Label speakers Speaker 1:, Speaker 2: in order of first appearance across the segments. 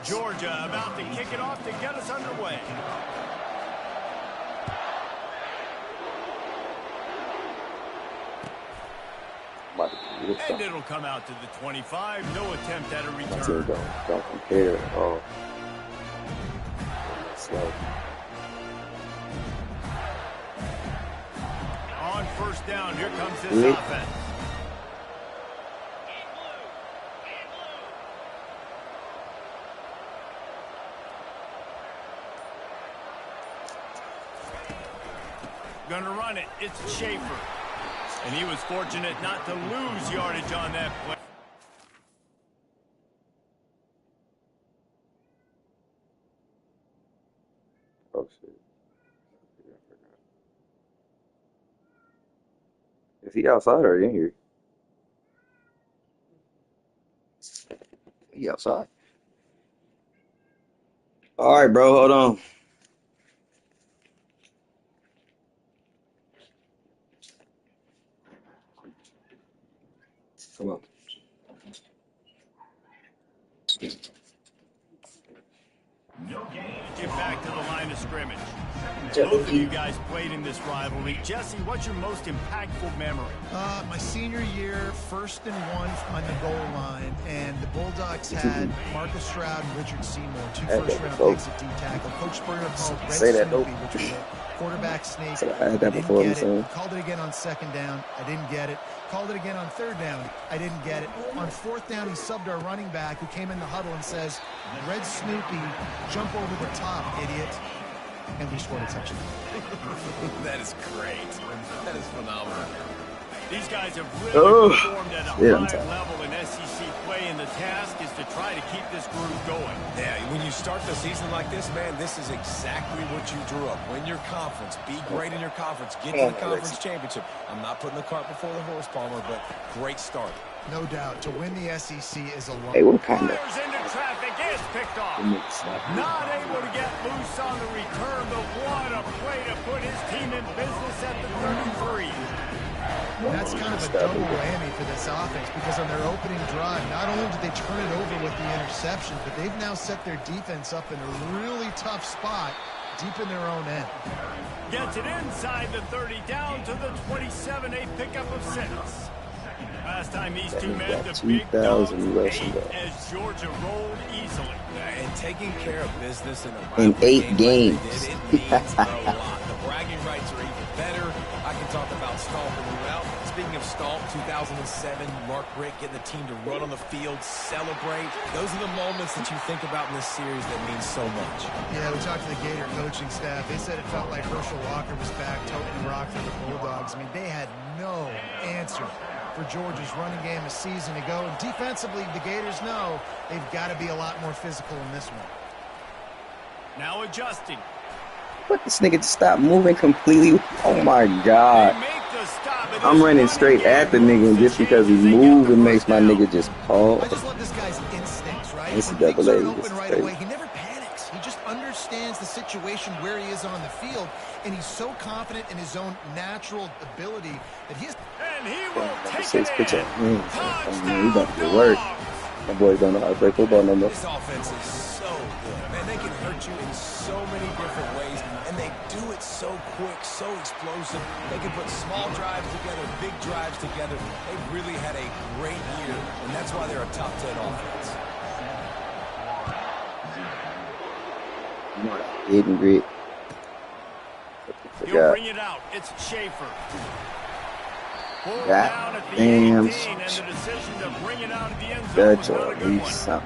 Speaker 1: Georgia about to kick it off to get us underway. And it'll come out to the 25. No attempt at a return.
Speaker 2: Don't compare at all. Slow.
Speaker 1: On first down, here comes this offense. Gonna run it. It's Schaefer. And he was fortunate not to lose yardage on that play.
Speaker 2: Oh, shit. Is he outside or in here? He outside. All right, bro. Hold on. Come on.
Speaker 1: Get back to the line of scrimmage. Both of you guys played in this rivalry. Jesse, what's your most impactful memory?
Speaker 3: My senior year, 1st and 1 on the goal line, and the Bulldogs had Marcus Stroud and Richard Seymour, 2 first-round picks at D-tackle. Coach Spurrier called Red Snoopy, which was a quarterback sneak.
Speaker 2: I had that before.
Speaker 3: Called it again on 2nd down. I didn't get it. Called it again on 3rd down. I didn't get it. On 4th down, he subbed our running back who came in the huddle and says, Red Snoopy, jump over the top, idiot. And we scored a touchdown.
Speaker 1: That is great. That is phenomenal. These guys have really performed at a high level in SEC play, and the task is to try to keep this groove going.
Speaker 4: Yeah, when you start the season like this, man, this is exactly what you drew up. Win your conference. Be great in your conference. Get to the conference championship. I'm not putting the cart before the horse, Palmer, but great start.
Speaker 3: No doubt. To win the SEC is a long.
Speaker 2: Hey, what kind of?
Speaker 1: Into traffic is picked off. Not able to get loose on the return, but what a play to put his team in business at the 33.
Speaker 3: That's kind of a double whammy for this offense, because on their opening drive, not only did they turn it over with the interception, but they've now set their defense up in a really tough spot deep in their own end.
Speaker 1: Gets it inside the 30, down to the 27, a pickup of 6. Last time these two met, the big dogs 8 as Georgia rolled easily.
Speaker 4: And taking care of business
Speaker 2: in 8 games.
Speaker 4: It means a lot. The bragging rights are even better. I can talk about Stomp and Route. Speaking of Stomp, 2007, Mark Richt getting the team to run on the field, celebrate. Those are the moments that you think about in this series that mean so much.
Speaker 3: Yeah, we talked to the Gator coaching staff. They said it felt like Herschel Walker was back toting rock for the Bulldogs. I mean, they had no answer for Georgia's running game a season ago. And defensively, the Gators know they've got to be a lot more physical in this one.
Speaker 1: Now adjusting.
Speaker 2: But this nigga just stopped moving completely. Oh my God. I'm running straight at the nigga, and just because he moved, it makes my nigga just pause.
Speaker 3: I just love this guy's instincts, right?
Speaker 2: This is
Speaker 3: when things are
Speaker 2: double A.
Speaker 3: open right away, he never panics. He just understands the situation where he is on the field, and he's so confident in his own natural ability that he is.
Speaker 1: And he will take it in.
Speaker 2: Touchdown. He about to get work. My boys don't know how to play football no more.
Speaker 4: This offense is so good, man. They can hurt you in so many different ways, and they do it so quick, so explosive. They can put small drives together, big drives together. They've really had a great year, and that's why they're a top 10 offense.
Speaker 2: Hidden grit.
Speaker 1: He'll bring it out. It's Schaefer.
Speaker 2: God damn.
Speaker 1: And the decision to bring it out of the end zone was not a good one.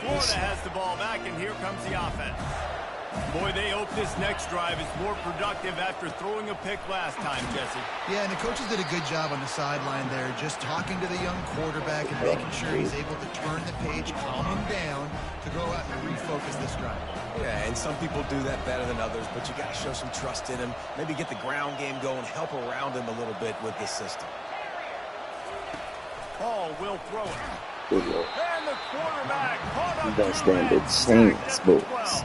Speaker 1: Florida has the ball back, and here comes the offense. Boy, they hope this next drive is more productive after throwing a pick last time, Jesse.
Speaker 3: Yeah, and the coaches did a good job on the sideline there, just talking to the young quarterback and making sure he's able to turn the page, calm him down, to go out and refocus this drive.
Speaker 4: Yeah, and some people do that better than others, but you got to show some trust in him. Maybe get the ground game going, help around him a little bit with this system.
Speaker 1: Paul will throw it.
Speaker 2: Good Lord.
Speaker 1: And the quarterback caught up.
Speaker 2: You don't stand a chance, boys.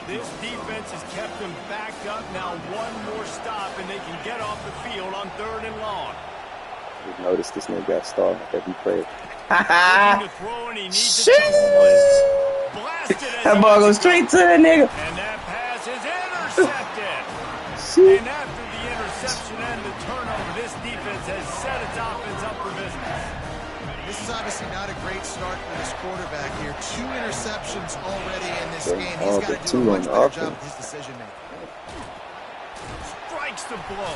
Speaker 1: This defense has kept them backed up. Now one more stop, and they can get off the field on 3rd and long.
Speaker 2: Just noticed this nigga got stalled every play.
Speaker 1: Shit!
Speaker 2: That ball goes straight to the nigga.
Speaker 1: And that pass is intercepted.
Speaker 2: Shit.
Speaker 1: And after the interception and the turnover, this defense has set its offense up for business.
Speaker 3: This is obviously not a great start for this quarterback here. 2 interceptions already in this game. He's got to do a much better job with his decision making.
Speaker 1: Strikes the blow.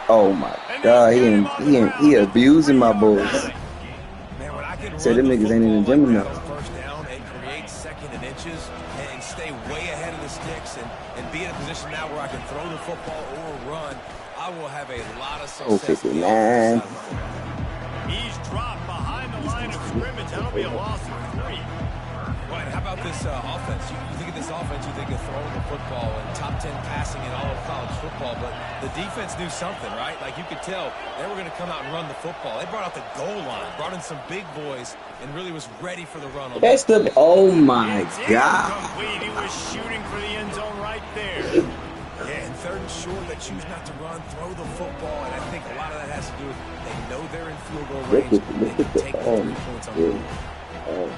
Speaker 2: Oh my God, he abusing my boys. Said them niggas ain't in the gym enough.
Speaker 4: First down and create second and inches and stay way ahead of the sticks and be in a position now where I can throw the football or run. I will have a lot of success.
Speaker 2: 59.
Speaker 1: He's dropped behind the line of scrimmage. That'll be a loss of 3.
Speaker 4: Right, how about this offense? You think of this offense, you think of throwing the football and top 10 passing in all of college football, but the defense knew something, right? Like you could tell they were going to come out and run the football. They brought out the goal line, brought in some big boys, and really was ready for the run.
Speaker 2: That's the, oh my God.
Speaker 1: He was shooting for the end zone right there.
Speaker 4: Yeah, and third and short, they choose not to run, throw the football, and I think a lot of that has to do with they know they're in field goal range. They can take the 3 points on the board.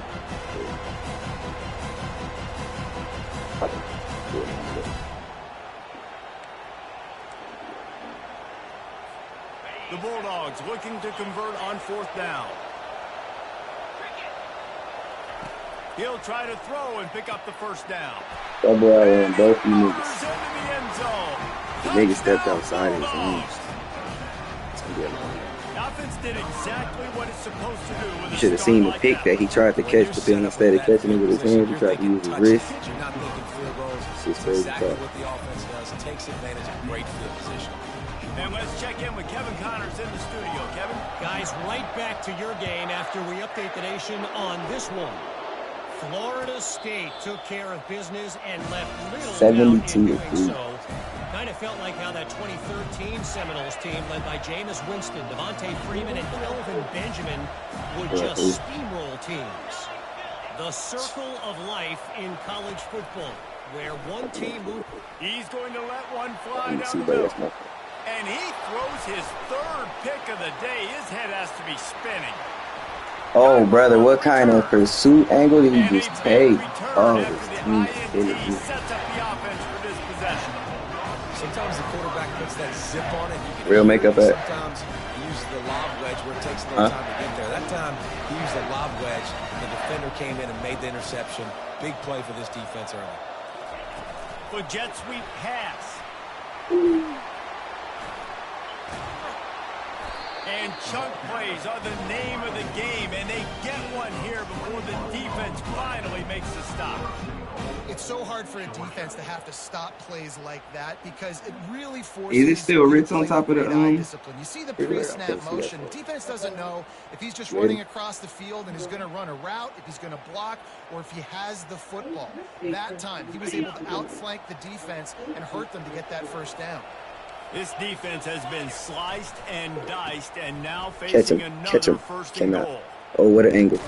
Speaker 1: The Bulldogs looking to convert on 4th down. He'll try to throw and pick up the first down.
Speaker 2: That boy on both you niggas.
Speaker 1: Into the end zone.
Speaker 2: The nigga stepped outside his own. It's gonna be a long.
Speaker 1: The offense did exactly what it's supposed to do. With
Speaker 2: You should have seen the pick that he tried to catch, but then instead of catching it with his hands, he tried to use his wrist.
Speaker 4: You're not making field goals.
Speaker 2: It's just crazy
Speaker 4: exactly
Speaker 2: stuff.
Speaker 4: what the offense does. It takes advantage of great field position.
Speaker 1: And let's check in with Kevin Connors in the studio. Kevin?
Speaker 5: Guys, right back to your game after we update the nation on this one. Florida State took care of business and left little
Speaker 2: 72
Speaker 5: doubt in doing so. Kind of felt like how that 2013 Seminoles team led by Jameis Winston, Devontae Freeman, and Kelvin Benjamin would just steamroll teams. The circle of life in college football, where one team moves.
Speaker 1: He's going to let one fly down the middle. And he throws his 3rd pick of the day. His head has to be spinning.
Speaker 2: Oh, brother, what kind of pursuit angle did he just take? Oh,
Speaker 1: He sets up the offense for this possession.
Speaker 4: Sometimes the quarterback puts that zip on it.
Speaker 2: Real makeup at.
Speaker 4: Sometimes he uses the lob wedge where it takes a little time to get there. That time he used the lob wedge. The defender came in and made the interception. Big play for this defense early.
Speaker 1: For jet sweep pass. And chunk plays are the name of the game, and they get one here before the defense finally makes the stop.
Speaker 3: It's so hard for a defense to have to stop plays like that because it really forces.
Speaker 2: Is it still Ritz on top of the
Speaker 3: discipline? You see the pre-snap motion. Defense doesn't know if he's just running across the field and is going to run a route, if he's going to block, or if he has the football. That time, he was able to outflank the defense and hurt them to get that first down.
Speaker 1: This defense has been sliced and diced, and now facing another first and goal.
Speaker 2: Oh, what an angle.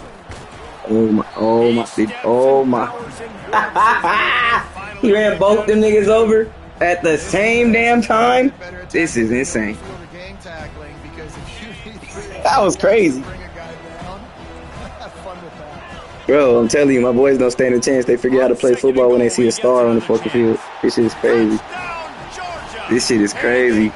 Speaker 2: Oh my. He ran both them niggas over at the same damn time. This is insane. That was crazy. Bro, I'm telling you, my boys don't stand a chance. They figure out how to play football when they see a star on the fucking field. This shit is crazy. This shit is crazy.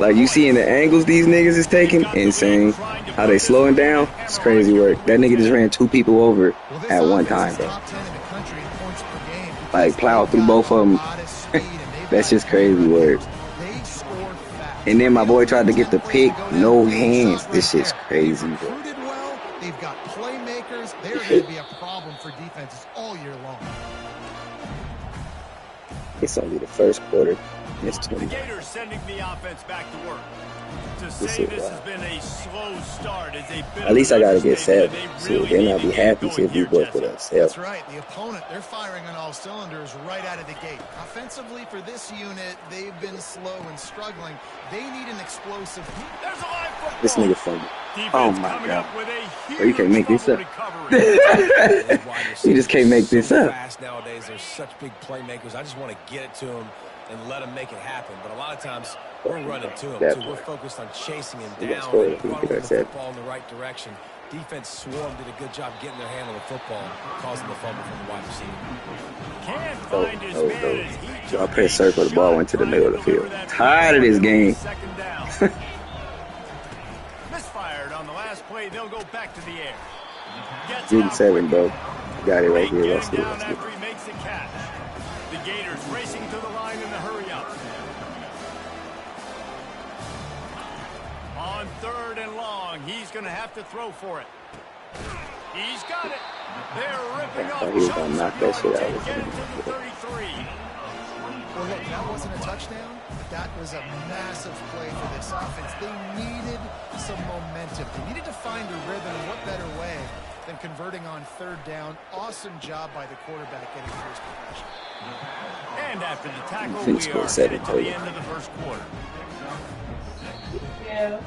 Speaker 2: Like, you seeing the angles these niggas is taking? Insane. How they slowing down? It's crazy work. That nigga just ran 2 people over at one time, bro. Like, plowed through both of them. That's just crazy work. And then my boy tried to get the pick. No hands. This shit's crazy, bro.
Speaker 3: They've got playmakers. They're going to be a problem for defenses all year long.
Speaker 2: It's only the first quarter. It's 20.
Speaker 1: The Gators sending the offense back to work. To say this has been a slow start is a bit.
Speaker 2: At least I gotta get 7. So then I'll be happy if we both put us 7.
Speaker 3: That's right. The opponent, they're firing on all cylinders right out of the gate. Offensively for this unit, they've been slow and struggling. They need an explosive.
Speaker 1: There's a live football.
Speaker 2: This nigga funny. Oh my god. Bro, you can't make this up. You just can't make this up.
Speaker 4: Fast nowadays, there's such big playmakers. I just want to get it to them and let him make it happen. But a lot of times we're running to him, too. We're focused on chasing him down and running the football in the right direction. Defense swarm did a good job getting their hand on the football, causing the fumble from the wide receiver.
Speaker 1: Can't find his man as he
Speaker 2: I press circle, the ball went to the middle of the field. Tired of this game.
Speaker 1: Misfired on the last play. They'll go back to the air.
Speaker 2: Getting 7, bro. Got it right here. Let's do it.
Speaker 1: After he makes the catch. The Gators racing to the line in the hurry up. On 3rd and long, he's going to have to throw for it. He's got it. They're ripping off chunks of yards to get it to the 33.
Speaker 3: Well, look, that wasn't a touchdown. That was a massive play for this offense. They needed some momentum. They needed to find a rhythm, and what better way than converting on 3rd down. Awesome job by the quarterback getting first possession.
Speaker 1: And after the tackle, we are headed to the end of the first quarter.
Speaker 2: Yeah.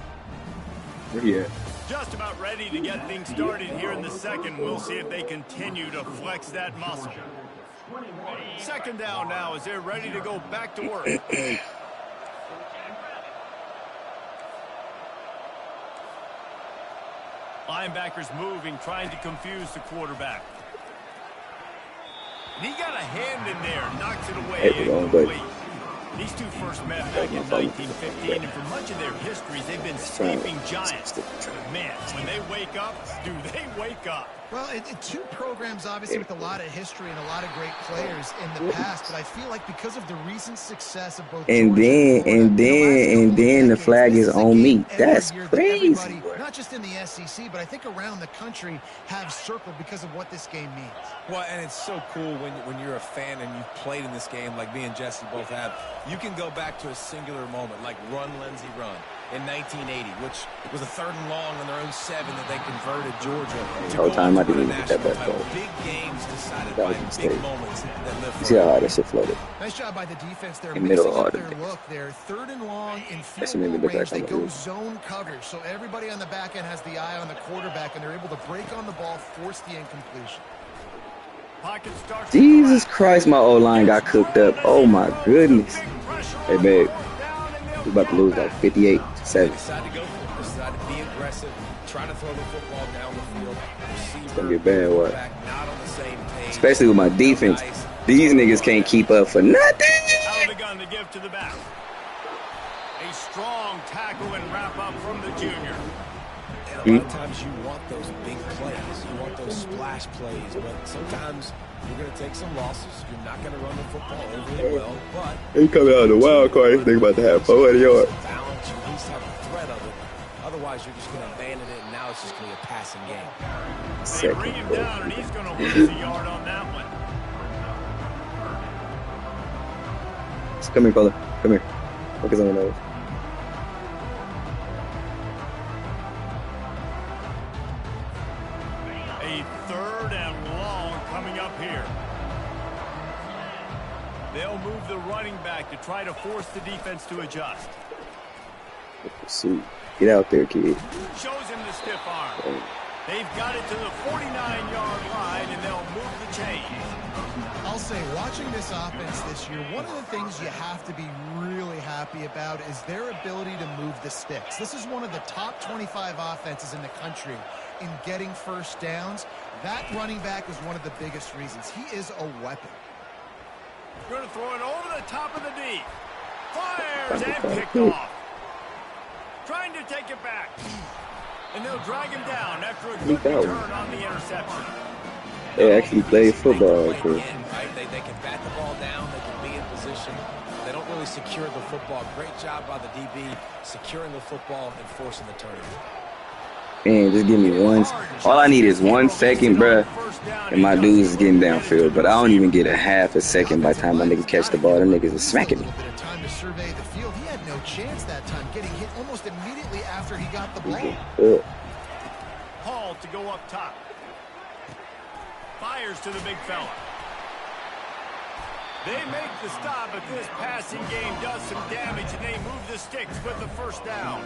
Speaker 1: Just about ready to get things started here in the second. We'll see if they continue to flex that muscle. 2nd down now as they're ready to go back to work. Linebackers moving, trying to confuse the quarterback. And he got a hand in there, knocks it away. These two first met back in 1915, and for much of their histories, they've been sleeping giants. But man, when they wake up, do they wake up?
Speaker 3: Well, two programs, obviously, with a lot of history and a lot of great players in the past, but I feel like because of the recent success of both
Speaker 2: and then the flag is on me. That's crazy.
Speaker 3: Not just in the SEC, but I think around the country have circled because of what this game means.
Speaker 4: Well, and it's so cool when you're a fan and you've played in this game like me and Jesse both have. You can go back to a singular moment, like Run, Lindsey, Run in 1980, which was a 3rd and long on their own 7 that they converted Georgia to
Speaker 2: the whole time I didn't
Speaker 4: even
Speaker 2: get that ball.
Speaker 4: Big games decided by big moments that live
Speaker 2: you see how hard that shit floated?
Speaker 3: Nice job by the defense there.
Speaker 2: In the middle of
Speaker 3: their look there. 3rd and long in field goal range. They go zone coverage, so everybody on the back end has the eye on the quarterback, and they're able to break on the ball, force the incompletion.
Speaker 2: Jesus Christ, my O-line got cooked up. Oh, my goodness. Hey, babe. We're about to lose like 58-7.
Speaker 4: Decided to go for it. Decided to be aggressive, try to throw the football down the field.
Speaker 2: It's going to get bad, what?
Speaker 4: Not on the same page.
Speaker 2: Especially with my defense. These niggas can't keep up for nothing.
Speaker 1: Out of the gun to give to the back. A strong tackle and wrap up from the junior.
Speaker 4: A lot of times you want those big plays. You want those splash plays. But sometimes you're going to take some losses. You're not going to run the football overly well. But
Speaker 2: he coming out of the wild card. He's about to have 400 yards.
Speaker 4: Balance. You at least have a threat of it. Otherwise, you're just going to abandon it, and now it's just going to be a passing game.
Speaker 1: They bring him down, and he's going to lose a yard on that one.
Speaker 2: Come here, brother. Come here. Focus on the nose.
Speaker 1: A 3rd and long coming up here. They'll move the running back to try to force the defense to adjust.
Speaker 2: See, get out there, kid.
Speaker 1: Shows him the stiff arm. They've got it to the 49-yard line, and they'll move the chains.
Speaker 3: I'll say, watching this offense this year, one of the things you have to be really happy about is their ability to move the sticks. This is one of the top 25 offenses in the country in getting first downs. That running back is one of the biggest reasons. He is a weapon.
Speaker 1: Going to throw it over the top of the D. Fires and picked off. Trying to take it back. And they'll drag him down after a good return on the interception.
Speaker 2: They actually play football.
Speaker 4: They can bat the ball down. They can be in position. They don't really secure the football. Great job by the DB securing the football and forcing the turnover.
Speaker 2: Man, just give me one. All I need is 1 second, bruh. And my dudes is getting downfield. But I don't even get a half a second by the time my nigga catch the ball. Them niggas is smacking me.
Speaker 3: Time to survey the field. He had no chance that time, getting hit almost immediately after he got the ball.
Speaker 1: Hall to go up top. Fires to the big fella. They make the stop, but this passing game does some damage, and they move the sticks with the first down.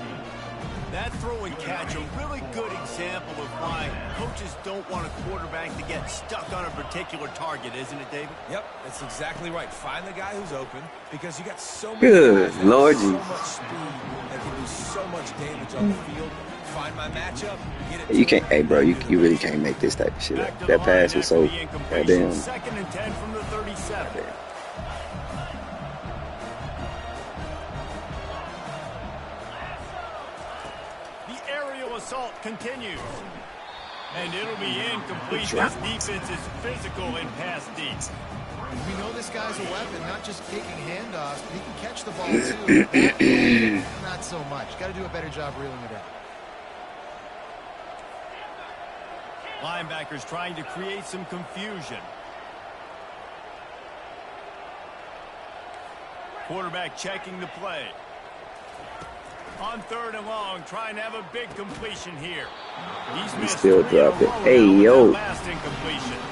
Speaker 1: That throw and catch, a really good example of why coaches don't want a quarterback to get stuck on a particular target, isn't it, David?
Speaker 4: Yep, that's exactly right. Find the guy who's open, because you got so many
Speaker 2: Good
Speaker 4: guys that
Speaker 2: Lord,
Speaker 4: have so
Speaker 2: Jesus.
Speaker 4: much speed that can do so much damage on the field. Find my matchup, get it.
Speaker 2: You can't, hey, bro, you really can't make this type of shit up. That pass was so goddamn.
Speaker 1: Second and 10 from the 37. The aerial assault continues. And it'll be incomplete. This defense is physical in pass deep.
Speaker 3: We know this guy's a weapon, not just kicking handoffs, but he can catch the ball too. Not so much. Got to do a better job reeling it in.
Speaker 1: Linebackers trying to create some confusion. Quarterback checking the play. On third and long, trying to have a big completion here.
Speaker 2: He still dropped it. Hey, yo.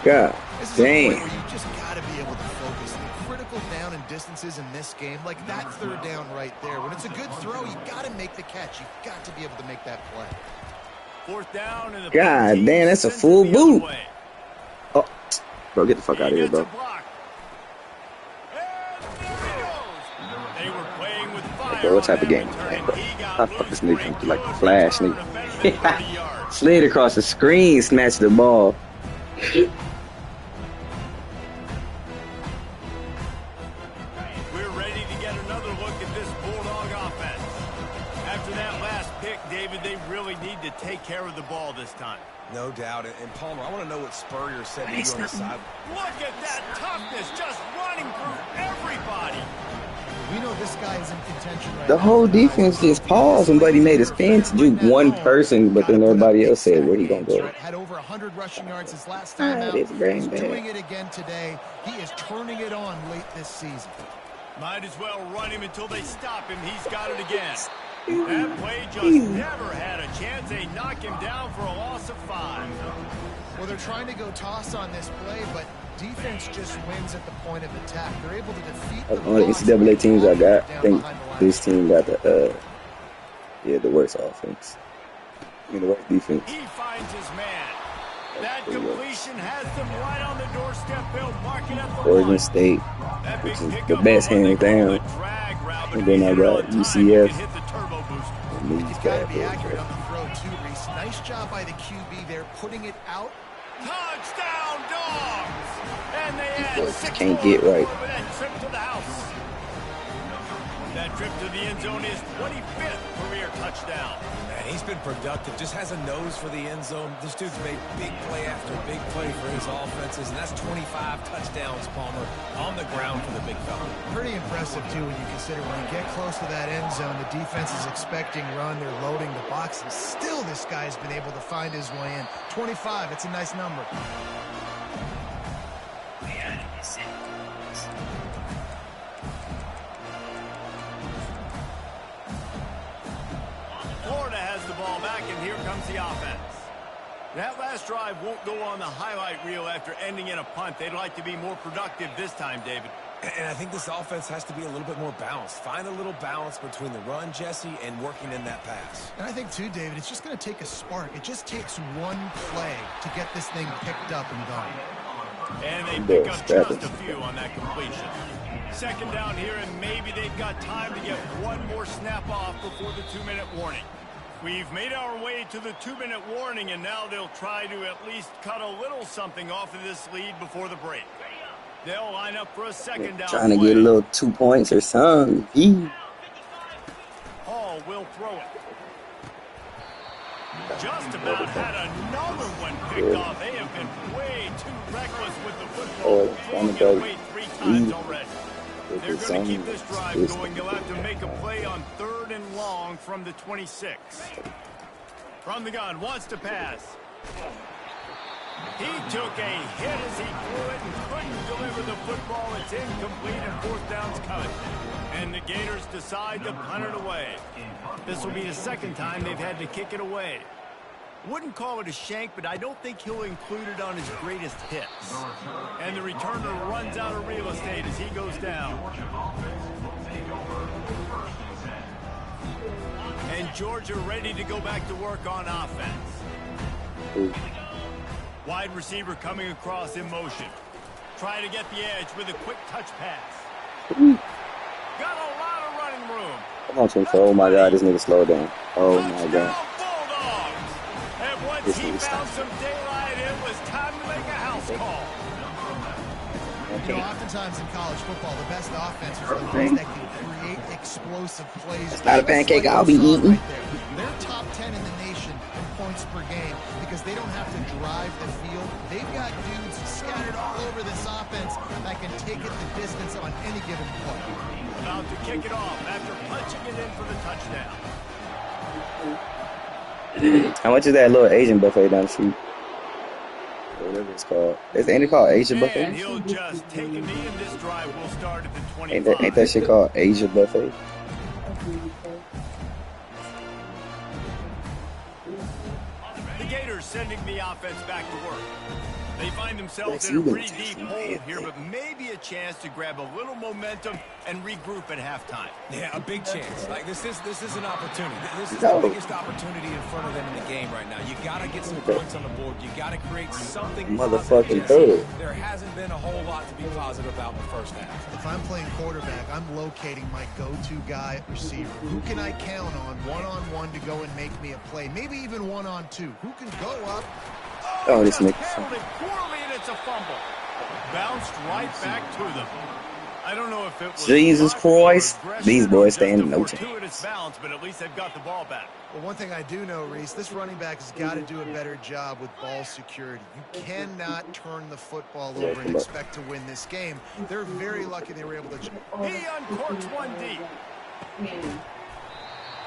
Speaker 2: God
Speaker 3: This is
Speaker 2: damn.
Speaker 3: a point where you just got to be able to focus. The critical down and distances in this game, like that third down right there. When it's a good throw, you got to make the catch. You've got to be able to make that play.
Speaker 1: Fourth down and the
Speaker 2: God damn, that's a full boot. Oh, bro, get the fuck out of here, bro. Bro, what type of game is that, bro? I thought this nigga come through like a flash, nigga. Slid across the screen, snatched the ball.
Speaker 1: We're ready to get another look at this Bulldog offense. After that last pick, David, they really need to take care of the ball this time.
Speaker 4: No doubt. And Palmer, I want to know what Spurrier said to you on the side.
Speaker 1: Look at that toughness, just running through everybody.
Speaker 3: We know this guy is in contention right
Speaker 2: The
Speaker 3: now.
Speaker 2: whole defense just paused when Buddy made a spin to do one person, but then everybody else said, where he gonna go?
Speaker 3: Had over 100 rushing yards his last time out.
Speaker 2: It's brain
Speaker 3: He's
Speaker 2: bad.
Speaker 3: doing it again today. He is turning it on late this season.
Speaker 1: Might as well run him until they stop him. He's got it again. That play just never had a chance. They knock him down for a loss of 5.
Speaker 3: Well, they're trying to go toss on this play, but defense just wins at the point of attack. They're able to defeat the
Speaker 2: On the NCAA teams I got, I think this team got the worst offense. I mean, the worst defense.
Speaker 1: He finds his man. That completion has them right on the doorstep. They'll mark it at the
Speaker 2: Oregon
Speaker 1: line.
Speaker 2: State,
Speaker 1: That
Speaker 2: which
Speaker 1: big
Speaker 2: is
Speaker 1: pickup
Speaker 2: the best
Speaker 1: on what they
Speaker 2: hands
Speaker 1: call
Speaker 2: down.
Speaker 1: the drag route, but
Speaker 2: And then
Speaker 1: if
Speaker 2: I
Speaker 1: you hit it
Speaker 2: got
Speaker 1: on time,
Speaker 2: UCF.
Speaker 1: you can hit the turbo booster.
Speaker 3: He's got to be accurate on the throw, too, Reese. Nice job by the QB there, putting it out.
Speaker 1: Touchdown, Dogs! And they add
Speaker 2: boys
Speaker 1: 6
Speaker 2: can't
Speaker 1: more
Speaker 2: get right.
Speaker 1: for that trip to the house. That trip to the end zone is 25th career touchdown.
Speaker 4: And he's been productive, just has a nose for the end zone. This dude's made big play after big play for his offenses, and that's 25 touchdowns, Palmer, on the ground for the big fella.
Speaker 3: Pretty impressive, too, when you consider when you get close to that end zone, the defense is expecting run. They're loading the box, and still this guy's been able to find his way in. 25, it's a nice number.
Speaker 1: Florida has the ball back, and here comes the offense. That last drive won't go on the highlight reel after ending in a punt. They'd like to be more productive this time, David.
Speaker 4: And I think this offense has to be a little bit more balanced. Find a little balance between the run, Jesse, and working in that pass.
Speaker 3: And I think, too, David, it's just going to take a spark. It just takes one play to get this thing picked up and going.
Speaker 1: And they pick up just a few on that completion. Second down here, and maybe they've got time to get one more snap off before the 2-minute warning. We've made our way to the 2-minute warning, and now they'll try to at least cut a little something off of this lead before the break. They'll line up for a second down.
Speaker 2: Trying to get a little 2 points or something.
Speaker 1: Hall will throw it. Just about had another one picked off. They have been way too reckless with the football.
Speaker 2: trying to
Speaker 1: Get
Speaker 2: go
Speaker 1: away 3 times already. They're going to keep this drive going. They'll have to make a play on 3rd and long from the 26. From the gun, wants to pass. He took a hit as he threw it and couldn't deliver the football. It's incomplete and 4th down's coming. And the Gators decide to punt it away. This will be the second time they've had to kick it away. Wouldn't call it a shank, but I don't think he'll include it on his greatest hits. And the returner runs out of real estate as he goes down. And Georgia ready to go back to work on offense. Wide receiver coming across in motion. Trying to get the edge with a quick touch pass. Got a lot of running room.
Speaker 2: Come on, Tim. Oh my God, this nigga slowed down. Oh my God.
Speaker 1: Bulldogs. And once he found some daylight, it was time to make a house call.
Speaker 3: You know, oftentimes in college football, the best offenses are the ones that can create explosive plays.
Speaker 2: It's not a pancake I'll be eating.
Speaker 3: They're top 10 in the nation in points per game because they don't have to drive the field. They've got dudes scattered all over this offense that can take it the distance on any given play.
Speaker 1: About to kick it off after punching it in for the touchdown.
Speaker 2: How much is that little Asian buffet down the street? Whatever it's called. Ain't it called Asia buffet?
Speaker 1: And he'll just take a knee, and this drive will start at the 25.
Speaker 2: Ain't that shit called Asia buffet?
Speaker 1: The Gators sending the offense back to work. They find themselves in a pretty deep hole here, but maybe a chance to grab a little momentum and regroup at halftime.
Speaker 4: Yeah, a big chance. Like this is an opportunity. This is the biggest opportunity in front of them in the game right now. You got to get some points on the board. You got to create something.
Speaker 2: Motherfucking good.
Speaker 4: There hasn't been a whole lot to be positive about in the first half.
Speaker 3: If I'm playing quarterback, I'm locating my go-to guy at receiver. Who can I count on one-on-one to go and make me a play? Maybe even one-on-two. Who can go up?
Speaker 2: Oh, this nigga.
Speaker 1: Handled it poorly, and it's a fumble. Bounced right back to them. I don't know if it was
Speaker 2: Jesus Christ. These boys staying in no chance.
Speaker 1: Balance, but at least they've got the ball back.
Speaker 3: Well, one thing I do know, Reese, this running back has got to do a better job with ball security. You cannot turn the football over and expect to win this game. They're very lucky they were able to.
Speaker 1: He uncorks one deep.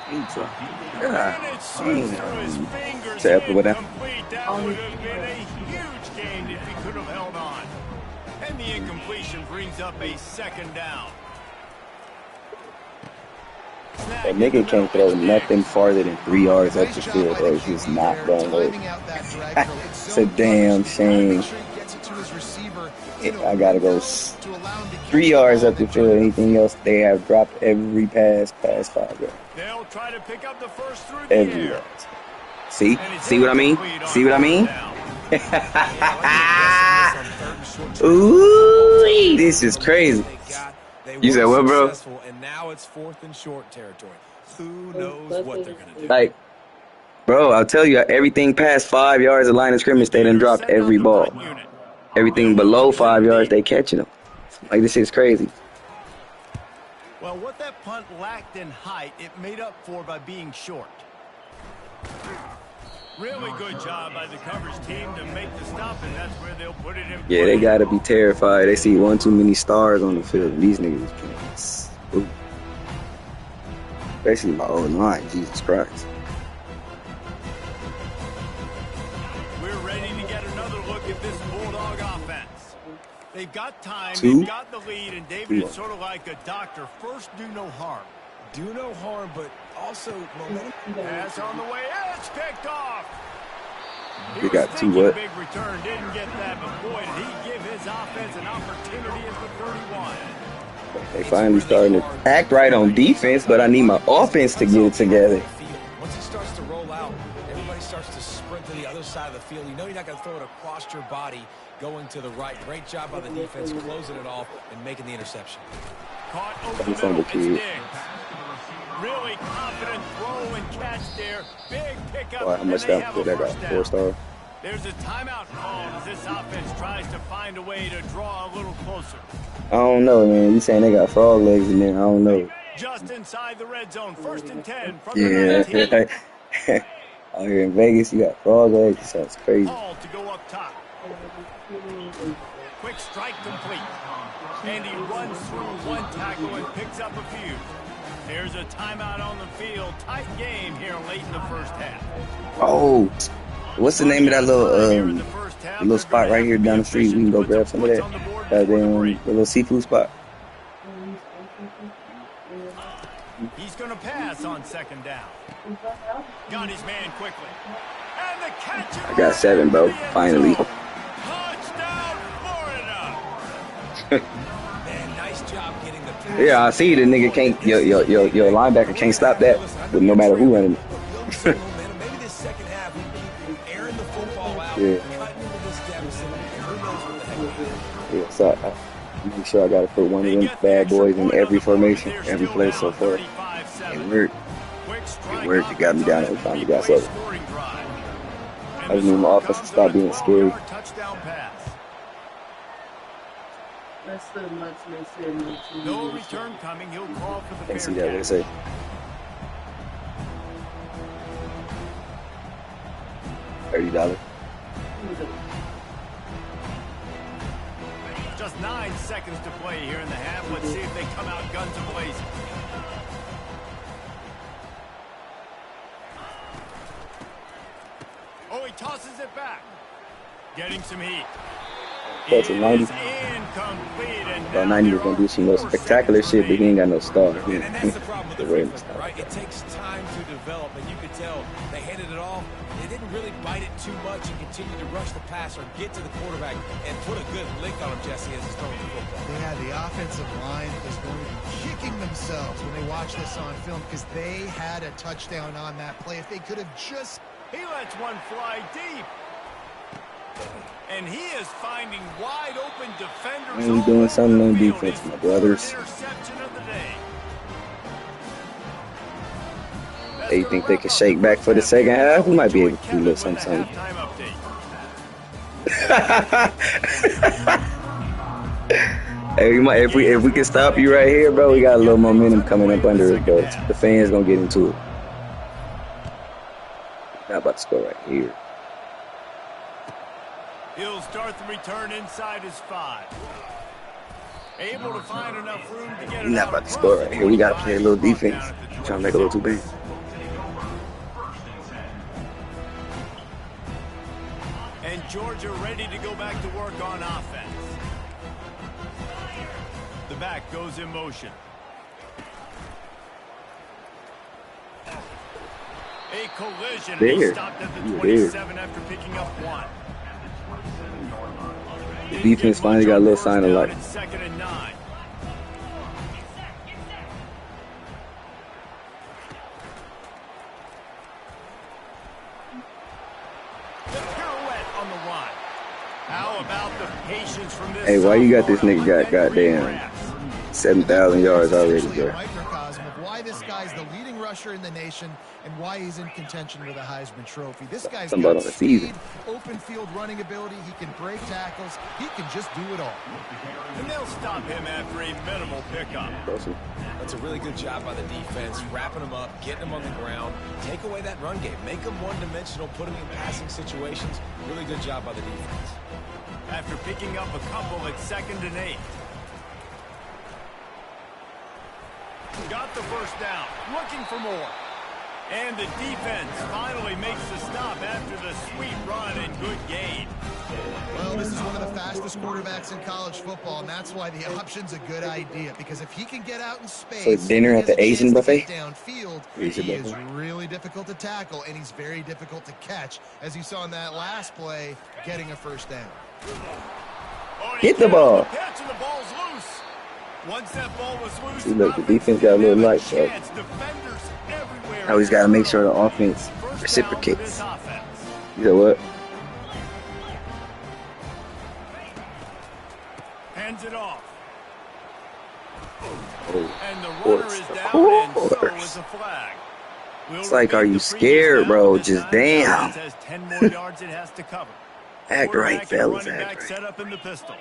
Speaker 1: And it slips through his fingers. Incomplete. That would have been a huge gain if he could have held on. And the incompletion brings up a second down.
Speaker 2: That nigga can't throw nothing farther than 3 yards up the field, bro. It's just not gonna work. It's a damn shame. I gotta go 3 yards up the field. Anything else, they have dropped every pass past 5 yards.
Speaker 1: They'll try to pick up the first through the
Speaker 2: every
Speaker 1: air.
Speaker 2: See what I mean? See what I mean? Ooh, this is crazy. You said what, bro?
Speaker 4: And now it's 4th and short territory. Who knows what they're gonna do?
Speaker 2: Like, bro, I'll tell you, everything past 5 yards of line of scrimmage, they done dropped every ball. Everything below 5 yards, they catching them. Like, this is crazy.
Speaker 1: Well, what that punt lacked in height, it made up for by being short. Really good job by the coverage team to make the stop, and that's where they'll put it in.
Speaker 2: Yeah, they gotta be terrified. They see one too many stars on the field. These niggas playing. Especially my old line, Jesus Christ.
Speaker 1: We're ready to get another look at this Bulldog offense. They've got time, they've got the lead, and David is sort of like a doctor. First, do no harm.
Speaker 4: Do no harm, but also momentum.
Speaker 1: Pass on the way, it's picked off.
Speaker 2: He got 2 what?
Speaker 1: Big return, didn't get that, but boy, did he give his offense an opportunity at the 31.
Speaker 2: They finally starting to act right on defense, but I need my offense to get it together.
Speaker 4: Once he starts to roll out, everybody starts to sprint to the other side of the field. You know you're not going to throw it across your body going to the right. Great job by the defense closing it off and making the interception.
Speaker 1: Caught over the middle, really confident throw and catch there. Big pickup.
Speaker 2: How much that got? 4 stars.
Speaker 1: There's a timeout called as this offense tries to find a way to draw a little closer.
Speaker 2: I don't know, man. You saying they got frog legs in there? I don't know.
Speaker 1: Just inside the red zone, 1st and 10 from
Speaker 2: the 19. Out here in Vegas, you got frog legs. That sounds crazy.
Speaker 1: Ball to go up top. Quick strike complete. And he runs through one tackle and picks up a few. There's a timeout on the field. Tight game here late in the first half.
Speaker 2: Oh, what's the name of that little spot right here down the street? We can go grab some of that. The little seafood spot.
Speaker 1: He's going to pass on 2nd down. Got his man quickly. And the catch
Speaker 2: I got 7, bro. Finally.
Speaker 1: Touchdown, Florida.
Speaker 4: Man, nice job getting the pass.
Speaker 2: Yeah, I see the nigga can't. Your linebacker can't stop that. With no matter who running.
Speaker 4: Maybe this second half we keep airing the football out,
Speaker 2: Yeah.
Speaker 4: cutting into this deficit, and who knows what the heck we do.
Speaker 2: Yeah, so I make sure I gotta put one of them bad boys in every formation, every play so far. It worked. It worked. It got me down every time. It got something. I just need my offense to stop being scary.
Speaker 1: No return coming. He'll call for the
Speaker 2: Can't see that. What it say? $30.
Speaker 1: Just 9 seconds to play here in the half. Let's see if they come out guns a-blazing. Oh, he tosses it back. Getting some heat.
Speaker 2: That's a 90. About 90 is gonna do some more spectacular shit, but he ain't got no star.
Speaker 4: And that's the problem with the defense, right? It takes time to develop, and you could tell they handed it off. They didn't really bite it too much and continue to rush the pass or get to the quarterback and put a good lick on him, Jesse, as he's throwing the football.
Speaker 3: Yeah, the offensive line is going to be kicking themselves when they watch this on film because they had a touchdown on that play. If they could have just...
Speaker 1: He lets one fly deep. And he is finding wide open defenders.
Speaker 2: Man, we doing something on defense, my brothers.
Speaker 1: Interception of the day.
Speaker 2: They think they can shake back for the second half? We might be able to do a little something. Hey, if we can stop you right here, bro, we got a little momentum coming up under us, bro. The fans gonna get into it. Not about to score right here.
Speaker 1: He'll start the return inside his 5. Able to find enough room to get it.
Speaker 2: Not about to score right here. We gotta play a little defense. Trying to make a little too big.
Speaker 1: And Georgia ready to go back to work on offense. The back goes in motion. A collision. He stopped at the 27 after picking up 1.
Speaker 2: The defense finally got a little sign of life.
Speaker 1: 2nd and 9. The pirouette on the run. How about the patience from this?
Speaker 2: Hey, why you got this nigga got goddamn 7,000 yards already, bro?
Speaker 3: Microcosm of why this guy's the leading rusher in the nation and why he's in contention with a Heisman Trophy. This guy's got speed, open field running ability. He can break tackles. He can just do it all.
Speaker 1: And they'll stop him after a minimal pickup.
Speaker 4: That's a really good job by the defense, wrapping him up, getting him on the ground, take away that run game, make him one-dimensional, put him in passing situations. Really good job by the defense.
Speaker 1: After picking up a couple at 2nd and 8. Got the first down, looking for more. And the defense finally makes the stop after the sweet run and good gain.
Speaker 3: Well, this is one of the fastest quarterbacks in college football, and that's why the option's a good idea. Because if he can get out in space,
Speaker 2: so dinner at the Asian buffet.
Speaker 3: Downfield, he is really difficult to tackle, and he's very difficult to catch, as you saw in that last play, getting a first down.
Speaker 2: Hit the ball.
Speaker 1: Catch and the ball's loose. Once that ball was loose,
Speaker 2: see, look, the defense got a little light, so now he's got to make sure the offense reciprocates. You know what?
Speaker 1: Hands it off.
Speaker 2: Oh,
Speaker 1: And the runner is down, and so is the flag.
Speaker 2: It's like, are you scared, bro? Just damn.
Speaker 1: Has 10 more yards it has to cover.
Speaker 2: Act right, fellas. Act right.
Speaker 1: Set up in the pistol.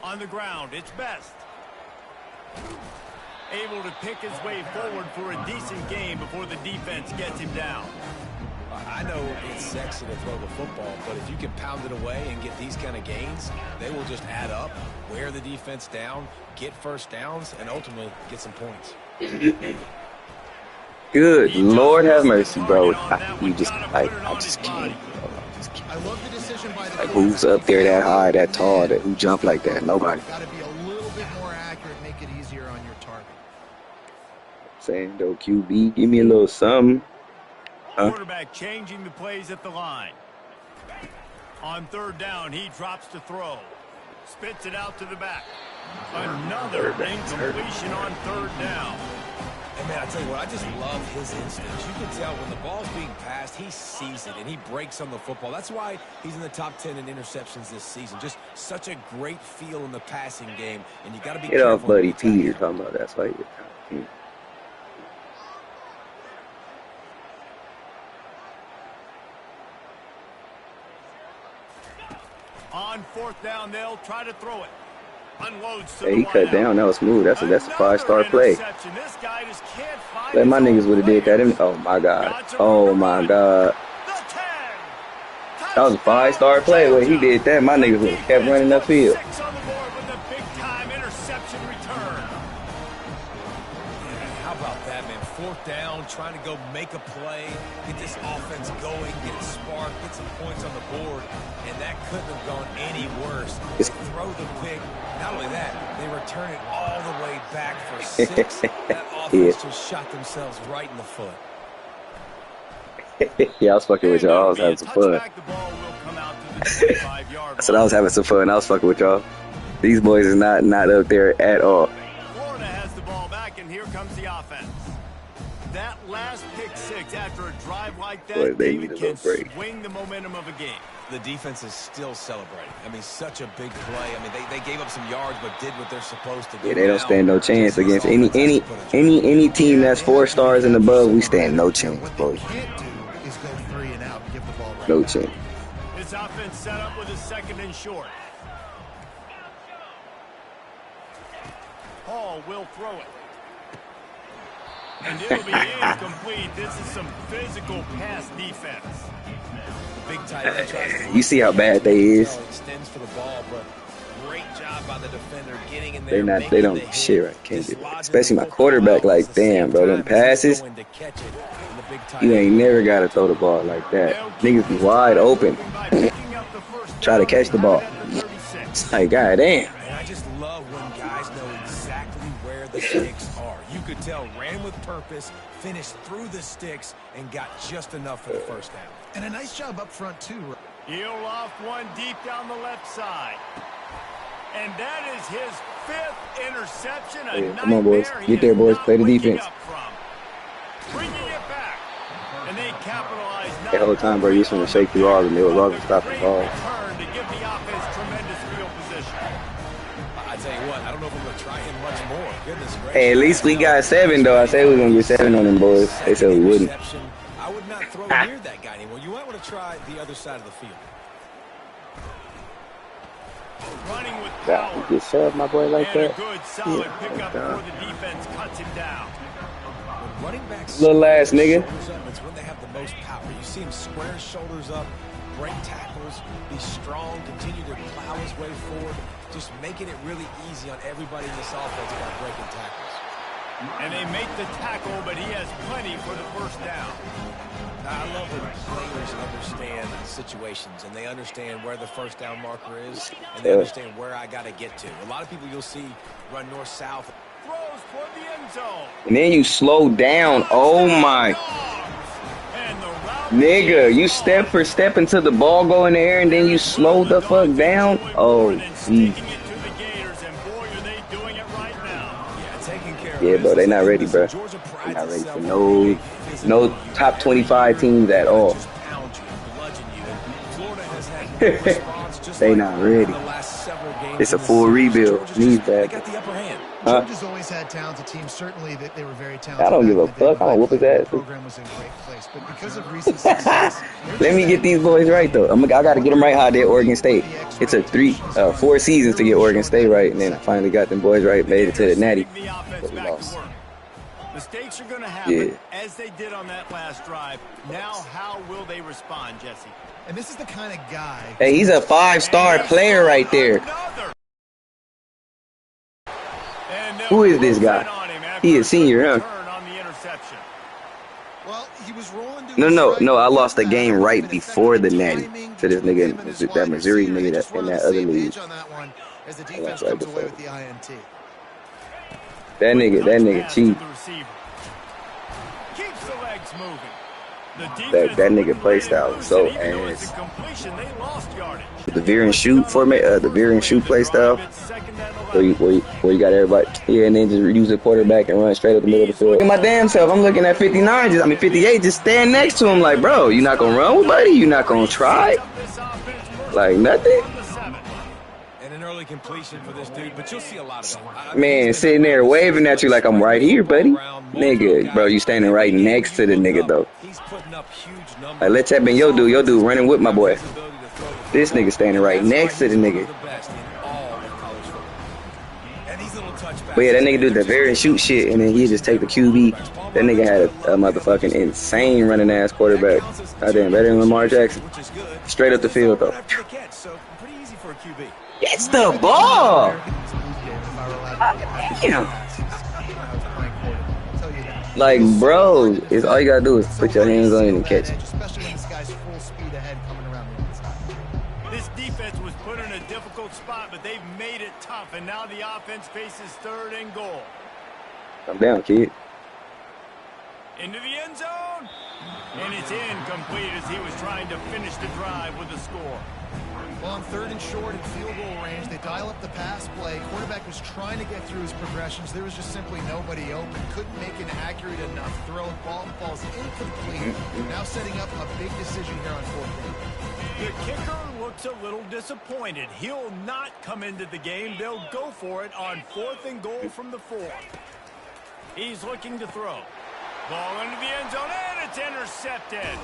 Speaker 1: On the ground, it's Best. Able to pick his way forward for a decent game before the defense gets him down.
Speaker 4: I know it's sexy to throw the football, but if you can pound it away and get these kind of gains, they will just add up, wear the defense down, get first downs, and ultimately get some points.
Speaker 2: Good Lord have mercy, bro. I just can't. Bro. I just can't.
Speaker 3: I love the decision by the
Speaker 2: like, who's up there that high, that tall, that who jump like that? Nobody.
Speaker 3: Got to be a little bit more accurate, make it easier on your target.
Speaker 2: Saying though, QB, give me a little something.
Speaker 1: Quarterback changing the plays at the line. On third down, he drops to throw. Spits it out to the back. Another incompletion on third down.
Speaker 4: And man, I tell you what, I just love his instincts. You can tell when the ball's being passed, he sees it, and he breaks on the football. That's why he's in the top 10 in interceptions this season. Just such a great feel in the passing game, and you got to be careful.
Speaker 2: Get off Buddy P you're talking about. That's why you're
Speaker 1: On fourth down, they'll try to throw it. Unloads to
Speaker 2: hey, he cut down. That was smooth. That's a 5-star play. Let my niggas would have did that. Oh my god. Oh my god. That was a 5-star play. When he did that, my niggas would have kept running upfield.
Speaker 4: How about that, man? Fourth down, trying to go make a play, get this offense going, get it sparked, get some points on the board, and that couldn't have gone any worse. They throw the pick. Not only that, they return it all the way back for 6. That offense just shot themselves right in the foot.
Speaker 2: Yeah, I was fucking with y'all. I was having some fun. I said I was having some fun. I was fucking with y'all. These boys is not up there at all.
Speaker 1: Florida has the ball back, and here comes the offense. That last pick 6 after a drive like that,
Speaker 2: boy, they
Speaker 1: David can swing the momentum of a game.
Speaker 4: The defense is still celebrating. I mean, such a big play. I mean, they gave up some yards, but did what they're supposed to do.
Speaker 2: Yeah, they don't stand no chance against any team that's 4 stars and above. We stand no chance, boy. No chance.
Speaker 1: This offense set up with a 2nd and short. Hall will throw it. And it'll be incomplete. This is some physical pass defense.
Speaker 4: Big tight end tries to
Speaker 2: you see how bad they is.
Speaker 4: Extends for the ball, but great job by the defender getting in there.
Speaker 2: They don't shit right. Can't do it. Especially my quarterback. Like, damn, bro, them passes. You ain't never gotta throw the ball like that. Niggas be wide open. Try to catch the ball. It's like, goddamn.
Speaker 4: And I just love when guys know exactly where the sticks are. You could tell, ran with purpose, finished through the sticks, and got just enough for the first down.
Speaker 3: And a nice job up front, too.
Speaker 1: He'll loft one deep down the left side. And that is his 5th interception.
Speaker 2: Yeah, come on, boys. Get there, boys. Play the defense.
Speaker 1: Bringing it back. And they capitalize.
Speaker 2: The whole time, bro, you just want to shake through all of them. They were wrong to stop the ball.
Speaker 1: To give the offense tremendous field position.
Speaker 4: I tell you what, I don't know if I'm going to try him much more. Goodness gracious.
Speaker 2: Hey, at least we got 7, though. I said we were going to get 7 on them boys. They said we wouldn't.
Speaker 4: I would not throw near that guy anymore. You might want to try the other side of the field.
Speaker 1: Running with power.
Speaker 2: You get shoved, my boy, like that.
Speaker 1: A good solid pickup before the defense cuts him down.
Speaker 4: When running backs
Speaker 2: little ass nigga.
Speaker 4: It's when they have the most power. You see him square shoulders up, break tackles, be strong, continue to plow his way forward, just making it really easy on everybody in this offense by breaking tackles.
Speaker 1: And they make the tackle, but he has plenty for the first down.
Speaker 4: I love when players understand situations, and they understand where the first down marker is, and they understand where I got to get to. A lot of people you'll see run north-south.
Speaker 1: Throws toward the end zone.
Speaker 2: And then you slow down. Oh, my. Nigga, you step for step until the ball go in the air, and then you slow the fuck down? Oh, geez. Yeah, bro, they not ready, bro. They not ready for no top 25 teams at all. They not ready. It's a full rebuild. Needs that.
Speaker 3: Georgia's always had talented teams. Certainly, they were very talented.
Speaker 2: I don't give a fuck. I don't whoop his ass.
Speaker 3: The program was in a great place, but because of recent success,
Speaker 2: let me get these boys right though. I got to get them right how I did Oregon State. It took 4 seasons to get Oregon State right, and then I finally got them boys right, made it to the Natty. But we lost.
Speaker 1: Mistakes are going to happen, as they did on that last drive. Now, how will they respond, Jesse?
Speaker 3: And this is the kind of guy.
Speaker 2: Hey, he's a 5-star player right there. Who is this guy? He is senior, huh?
Speaker 3: Well, he was rolling
Speaker 2: No. I lost the game right before the Natty to this nigga, that Missouri nigga that in that other league.
Speaker 3: That's right before.
Speaker 2: That nigga cheap.
Speaker 1: Keeps the legs moving.
Speaker 2: That nigga play style was so ass. The veer and shoot the veer and shoot play style, where you got everybody, yeah, and then just use the quarterback and run straight up the middle of the field. Look at my damn self, I'm looking at 58, just stand next to him like, bro, you not gonna run with buddy? You not gonna try? Like nothing.
Speaker 4: Early completion for this dude, but you'll see a lot of it.
Speaker 2: Man, sitting there waving at you like I'm right here, buddy. Nigga, bro, you standing right next to the nigga though.
Speaker 4: He's putting up huge numbers.
Speaker 2: Like, let's have been your dude running with my boy. This nigga standing right next to the nigga. But yeah, that nigga do the very shoot shit, and then he just take the QB. That nigga had a motherfucking insane running ass quarterback. Goddamn, better than Lamar Jackson. Straight up the field though. It's the ball. Damn. Like, bro, it's all you gotta do is put your hands on it and catch it.
Speaker 3: Especially when this guy's full speed ahead coming around the inside.
Speaker 1: This defense was put in a difficult spot, but they've made it tough, and now the offense faces 3rd and goal.
Speaker 2: Come down, kid.
Speaker 1: Into the end zone, and it's incomplete as he was trying to finish the drive with a score.
Speaker 3: Well, on 3rd and short and field goal range, they dial up the pass play. Quarterback was trying to get through his progressions. There was just simply nobody open. Couldn't make an accurate enough throw. Ball falls incomplete. Now setting up a big decision here on 4th down.
Speaker 1: The kicker looks a little disappointed. He'll not come into the game. They'll go for it on 4th and goal from the 4. He's looking to throw. Ball into the end zone, and it's intercepted.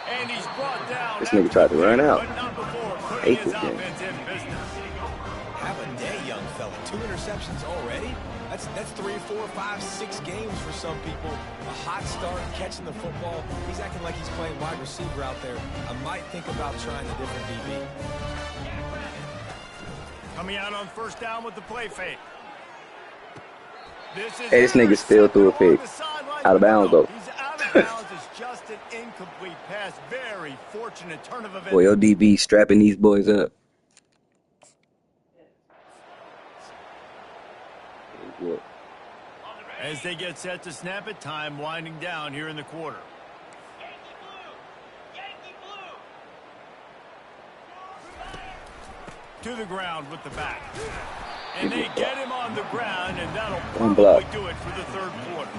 Speaker 1: And he's brought down.
Speaker 2: This nigga tried to run out.
Speaker 1: But not before putting his offense in business.
Speaker 4: Have a day, young fella. 2 interceptions already? That's 3, 4, 5, 6 games for some people. A hot start, catching the football. He's acting like he's playing wide receiver out there. I might think about trying a different DB.
Speaker 1: Coming out on 1st down with the play fake.
Speaker 2: Hey, this nigga still threw a pick. Out of bounds though.
Speaker 1: He's out of bounds. It's just an incomplete pass. Very fortunate turn of events.
Speaker 2: Boy, your DB strapping these boys up.
Speaker 1: As they get set to snap it, time winding down here in the quarter. To the ground with the back. And they get him on the ground, and that'll probably do it for the 3rd quarter.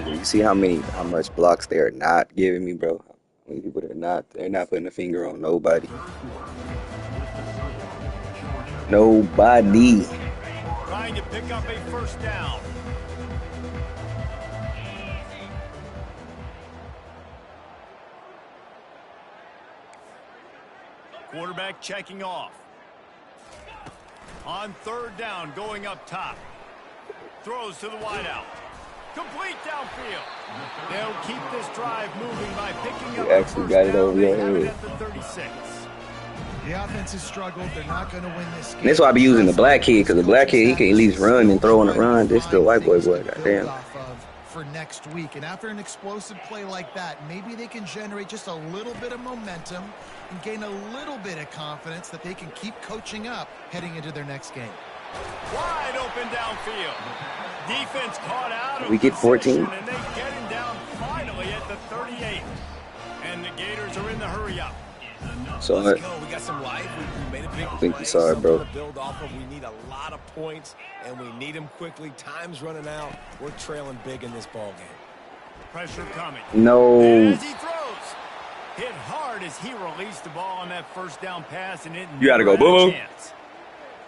Speaker 2: You see how much blocks they are not giving me, bro? How many people they're not putting a finger on nobody. Nobody.
Speaker 1: Trying to pick up a 1st down. Quarterback checking off. On 3rd down, going up top. Throws to the wideout. Complete downfield. They'll keep this drive moving by picking up a 1st down. They have it at the 36.
Speaker 3: The offense has struggled. They're not going to win this game.
Speaker 2: And that's why I be using the black kid, because the black kid, he can at least run and throw on the run. This still white boy, goddamn.
Speaker 3: For next week, and after an explosive play like that, maybe they can generate just a little bit of momentum and gain a little bit of confidence that they can keep coaching up heading into their next game.
Speaker 1: Wide open downfield. Defense caught out of
Speaker 2: we get 14.
Speaker 1: And they get him down finally at the 38. And the Gators are in the hurry up.
Speaker 2: So
Speaker 4: Let's go. We got some life. We made a big
Speaker 2: I think
Speaker 4: play.
Speaker 2: you saw it, bro.
Speaker 4: Something to build off of. We need a lot of points, and we need them quickly. Time's running out. We're trailing big in this ball game.
Speaker 1: Pressure coming.
Speaker 2: No.
Speaker 1: As he throws. Hit hard as he released the ball on that 1st down pass, and it
Speaker 2: You gotta go, boo-boo.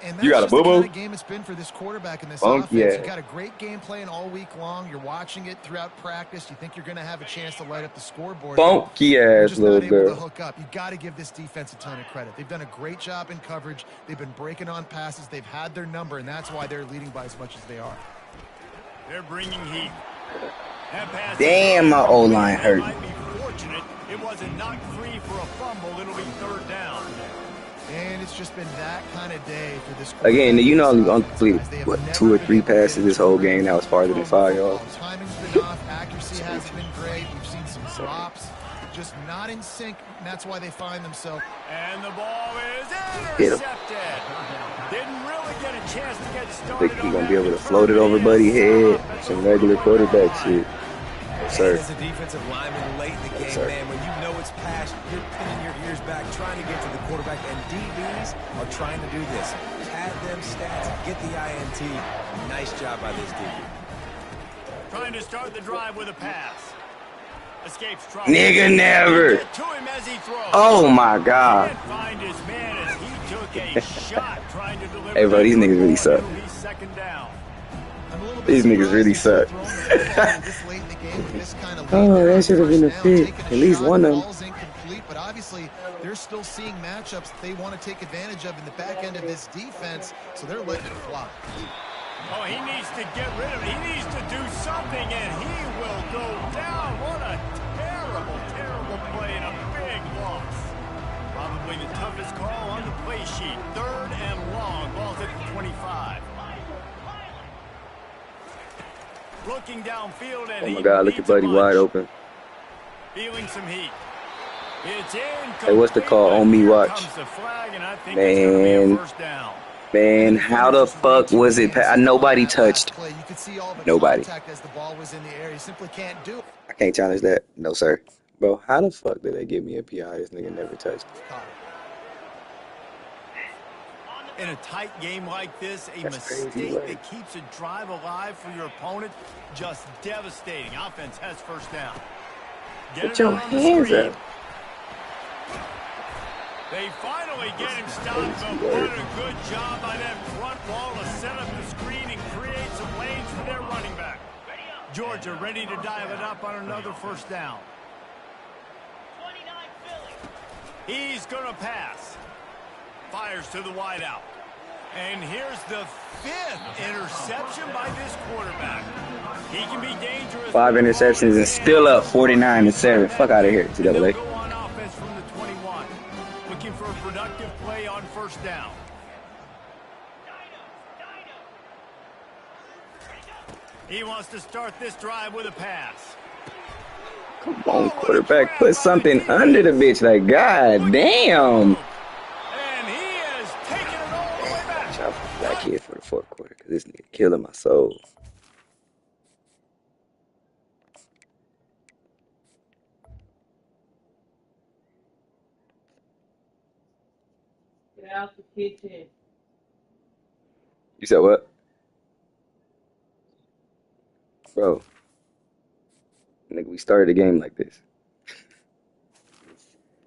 Speaker 3: And
Speaker 2: You got a boo-boo?
Speaker 3: the kind of game it's been for this quarterback in this offense.
Speaker 2: Yeah.
Speaker 3: You got a great game plan all week long. You're watching it throughout practice. You think you're going to have a chance to light up the scoreboard.
Speaker 2: Funky ass
Speaker 3: just
Speaker 2: little
Speaker 3: not able
Speaker 2: girl.
Speaker 3: to hook up. You got to give this defense a ton of credit. They've done a great job in coverage. They've been breaking on passes. They've had their number, and that's why they're leading by as much as they are.
Speaker 1: They're bringing heat. That pass
Speaker 2: Damn, my O-line hurt.
Speaker 1: might be fortunate. It wasn't knocked free for a fumble. It'll be 3rd down.
Speaker 3: And it's just been that kind of day for this.
Speaker 2: Again, you know, only completed, what, 2 or 3 passes this whole game. That was farther than 5 yards.
Speaker 3: Timing's been off. Accuracy hasn't been great. We've seen some drops. Just not in sync, and that's why they find themselves.
Speaker 1: And the ball is
Speaker 2: Hit him.
Speaker 1: intercepted. Didn't really get a chance to get
Speaker 2: I
Speaker 1: started.
Speaker 2: think he's going to be able to float it over buddy's head. Some regular quarterback shit. Yes, sir.
Speaker 4: As a defensive lineman late in the game, man, when you know it's pass, you're pinning your ears back, trying to get to the quarterback, and DBs are trying to do this. Pad them stats, get the INT. Nice job by this DB.
Speaker 1: Trying to start the drive with a pass. Escapes trouble.
Speaker 2: Nigga never. Oh my God.
Speaker 1: Can't find his man as he took a shot trying to deliver.
Speaker 2: Hey bro, these niggas really suck. These niggas really suck. Oh, that should have been a pick. At least one of them.
Speaker 3: But obviously, they're still seeing matchups that they want to take advantage of in the back end of this defense, so they're letting it fly.
Speaker 1: Oh, he needs to get rid of it. He needs to do something, and he will go down. What a terrible, terrible play and a big loss. Probably the toughest call on the play sheet. 3rd and long. Ball's at the 25. Looking downfield, and
Speaker 2: oh my God, look at buddy wide open.
Speaker 1: Feeling some heat. It's in.
Speaker 2: Hey, what's the call? On me, watch. Man. Man, how the fuck was it? Nobody touched. Nobody. I can't challenge that. No, sir. Bro, how the fuck did they give me a PI? This nigga never touched.
Speaker 1: In a tight game like this, a mistake that keeps a drive alive for your opponent, just devastating. Offense has first down.
Speaker 2: Put your hands up.
Speaker 1: They finally get him stopped, but what a good job by that front wall to set up the screen and create some lanes for their running back. Georgia ready to dial it up on another first down. He's going to pass. Fires to the wideout. And here's the 5th interception by this quarterback. He can be dangerous.
Speaker 2: 5 interceptions and still up 49-7. Fuck out of here, TAA.
Speaker 1: Go on offense from the 21. Looking for a productive play on first down. He wants to start this drive with a pass.
Speaker 2: Come on, quarterback. Put something under the bitch. Like, god damn.
Speaker 1: And he is taking it all the way back.
Speaker 2: Watch out for Black Kid for the 4th quarter, because this nigga killing my soul.
Speaker 6: Get out the kitchen.
Speaker 2: You said what? Bro. Nigga, we started the game like this.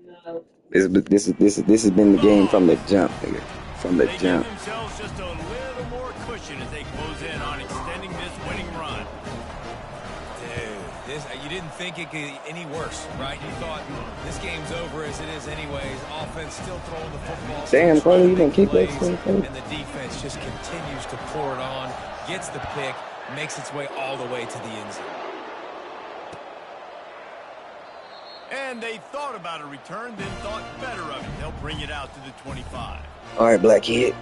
Speaker 6: No.
Speaker 2: This has been the game from the jump, nigga. From the jump.
Speaker 1: Give themselves just a little more cushion as they close in on extending this winning run.
Speaker 4: Dude, you didn't think it could get any worse, right? You thought this game's over as it is anyways. Offense still throwing the football.
Speaker 2: Damn, Carly, you gonna keep that thing?
Speaker 4: And the defense just continues to pour it on, gets the pick, makes its way all the way to the end zone.
Speaker 1: And they thought about a return, then thought better of it. They'll bring it out to the 25.
Speaker 2: All right, Black Kid.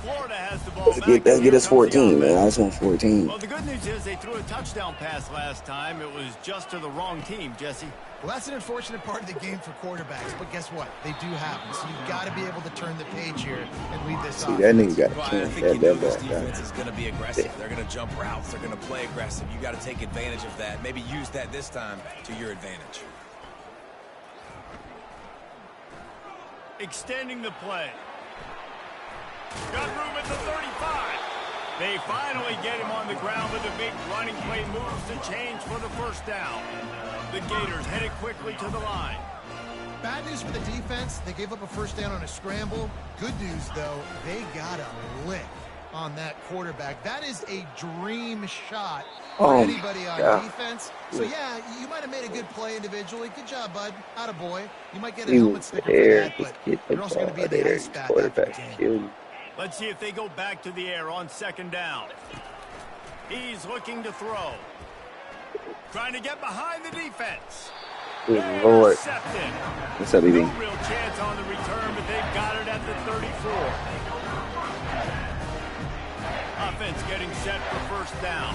Speaker 1: Florida has the ball back.
Speaker 2: Let's get us 14, man. I just want 14.
Speaker 1: Well, the good news is they threw a touchdown pass last time. It was just to the wrong team, Jesse.
Speaker 3: Well, that's an unfortunate part of the game for quarterbacks, but guess what? They do happen. So you've got to be able to turn the page here and lead this
Speaker 2: off. See, that nigga got
Speaker 4: I think this defense is going to be aggressive. They're going to jump routes. They're going to play aggressive. You got to take advantage of that. Maybe use that this time to your advantage.
Speaker 1: Extending the play. Got room at the 35. They finally get him on the ground, but the big running play moves the chains for the first down. The Gators headed quickly to the line.
Speaker 3: Bad news for the defense. They gave up a first down on a scramble. Good news, though, they got a lick on that quarterback. That is a dream shot for anybody on defense. So, yeah, you might have made a good play individually. Good job, bud. Attaboy. You might get a helmet sticker for that, but you're also going to be in the ice bath after the game.
Speaker 1: Let's see if they go back to the air on second down. He's looking to throw. Trying to get behind the defense.
Speaker 2: Good Lord.
Speaker 1: Intercepted.
Speaker 2: What's up, BB?
Speaker 1: No real chance on the return, but they've got it at the 34. Offense getting set for first down.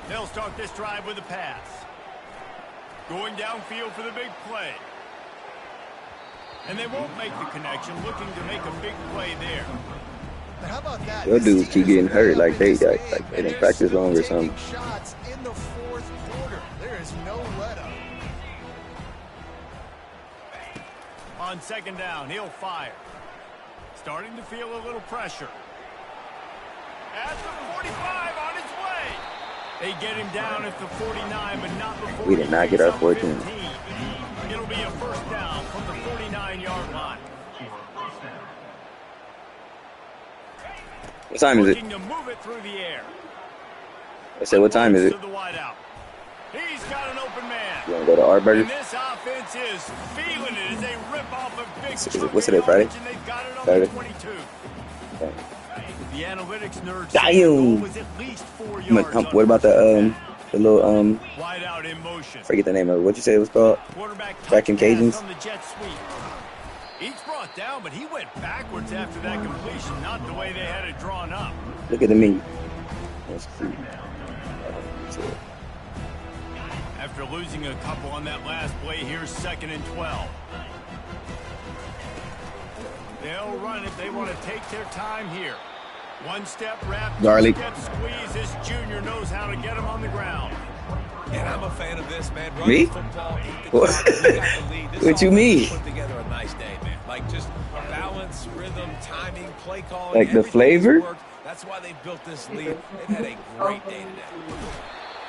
Speaker 1: They'll start this drive with a pass. Going downfield for the big play. And they won't make the connection, looking to make a big play there.
Speaker 3: But how about that?
Speaker 2: Your dudes keep getting hurt like they didn't practice long or something.
Speaker 3: Shots in the fourth quarter. There is no let up.
Speaker 1: On second down, he'll fire. Starting to feel a little pressure. At the 45, on his way. They get him down at the 49, but not before
Speaker 2: we did not get our 14.
Speaker 1: It'll be a first down from the 49-yard line.
Speaker 2: What time is it?
Speaker 1: Looking to move it through the air.
Speaker 2: I said, what time is it?
Speaker 1: To the wideout. He's got an open man.
Speaker 2: You want to go to our burger?
Speaker 1: And this offense is feeling it as they rip off a big
Speaker 2: What's today, Friday?
Speaker 1: They've got it on
Speaker 2: Saturday?
Speaker 1: the 22.
Speaker 2: Okay.
Speaker 1: The analytics nerds
Speaker 2: Damn.
Speaker 1: was at least 4 yards.
Speaker 2: What about the little
Speaker 1: wide out in motion.
Speaker 2: forget the name of it. What you say it was called? Back in Cajuns?
Speaker 1: On the jet sweep. Each brought down, but he went backwards after that completion, not the way they had it drawn up.
Speaker 2: Look at the menu. Let's see.
Speaker 1: After losing a couple on that last play, here's 2nd and 12. They'll run it. They want to take their time here. One step wrap,
Speaker 2: garlic.
Speaker 1: Step squeeze. This junior knows how to get him on the ground.
Speaker 4: And I'm a fan of this, man.
Speaker 2: Me?
Speaker 4: Football,
Speaker 2: What you mean?
Speaker 4: Put together a nice day, man. Like just balance, rhythm, timing, play calling.
Speaker 2: Like the flavor?
Speaker 4: That's why they built this lead. They've had a great day today.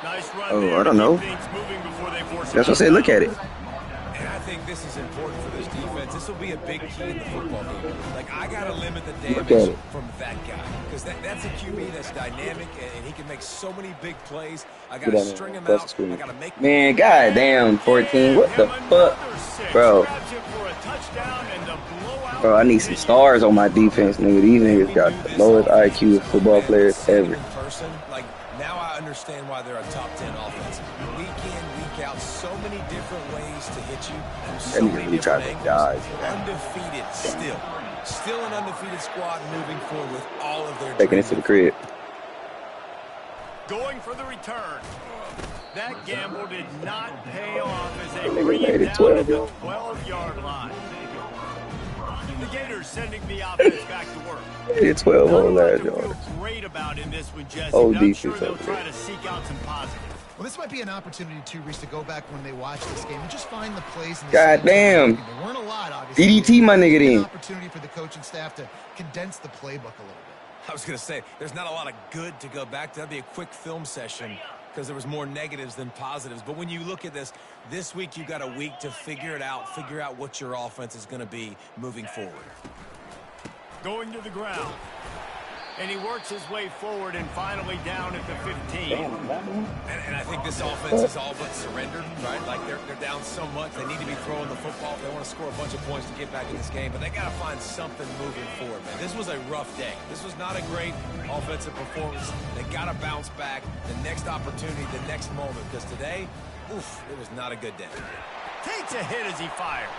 Speaker 1: Nice run.
Speaker 2: Oh, I don't know. That's what I say. Look at it.
Speaker 4: And I think this is important for this defense. This will be a big key in the football game. Like, I got to limit the damage from that guy. Because that's a QB that's dynamic, and he can make so many big plays. I got to string him out. I got to make...
Speaker 2: Man, goddamn, 14. What the fuck? Bro. Bro, I need some stars on my defense, nigga. These niggas got the lowest IQ of football players ever.
Speaker 4: Like, now I understand why they're a top 10 offense. Week in, week out, so many different ways to hit you from so many different angles. Undefeated still. Still an undefeated squad moving forward with all of their
Speaker 2: taking it to the crib.
Speaker 1: Going for the return. That gamble did not pay off as they bring it down at the 12-yard line. The Gators sending the offense back to work.
Speaker 2: It's 12 on last yard.
Speaker 1: Feel great about in this one, Jesse.
Speaker 2: Oh,
Speaker 1: I'm sure
Speaker 2: defense.
Speaker 1: they'll try to seek out some positives.
Speaker 3: Well, this might be an opportunity, too, Reese, to go back when they watch this game and just find the plays.
Speaker 2: God damn.
Speaker 3: There weren't a lot, obviously.
Speaker 2: DDT, my nigga,
Speaker 3: An
Speaker 2: then.
Speaker 3: opportunity for the coaching staff to condense the playbook a little bit.
Speaker 4: I was going to say, there's not a lot of good to go back to. That'd be a quick film session because there was more negatives than positives. But when you look at this week you got a week to figure it out, figure out what your offense is going to be moving forward.
Speaker 1: Going to the ground. And he works his way forward and finally down at the 15.
Speaker 4: And I think this offense is all but surrendered, right? Like they're down so much. They need to be throwing the football. They want to score a bunch of points to get back in this game. But they got to find something moving forward, man. This was a rough day. This was not a great offensive performance. They got to bounce back. The next opportunity, the next moment. Because today, oof, it was not a good day.
Speaker 1: Takes a hit as he fires.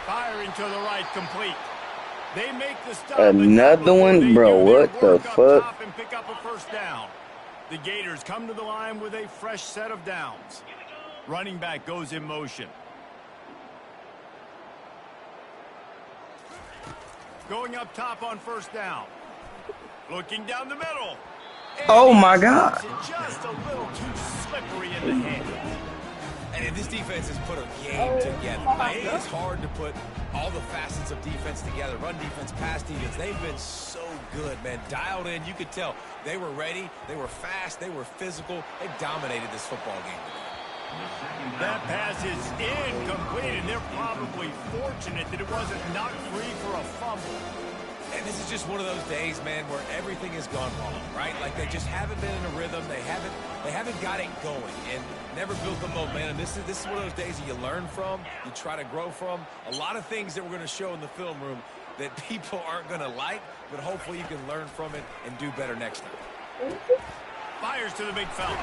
Speaker 1: Firing to the right, complete. They make the stop.
Speaker 2: Another one? Bro, what the fuck?
Speaker 1: And pick up a first down. The Gators come to the line with a fresh set of downs. Running back goes in motion. Going up top on first down. Looking down the middle.
Speaker 2: Oh, my God.
Speaker 1: Just a little too slippery in the hand.
Speaker 4: And this defense has put a game together. It is hard to put all the facets of defense together. Run defense, pass defense. They've been so good, man. Dialed in. You could tell they were ready. They were fast. They were physical. They dominated this football game.
Speaker 1: That pass is incomplete, and they're probably fortunate that it wasn't knocked free for a fumble.
Speaker 4: And this is just one of those days, man, where everything has gone wrong, right? Like they just haven't been in a rhythm. They haven't got it going and never built the momentum. This is one of those days that you learn from, you try to grow from. A lot of things that we're going to show in the film room that people aren't going to like, but hopefully you can learn from it and do better next time.
Speaker 1: Fires to the big fella.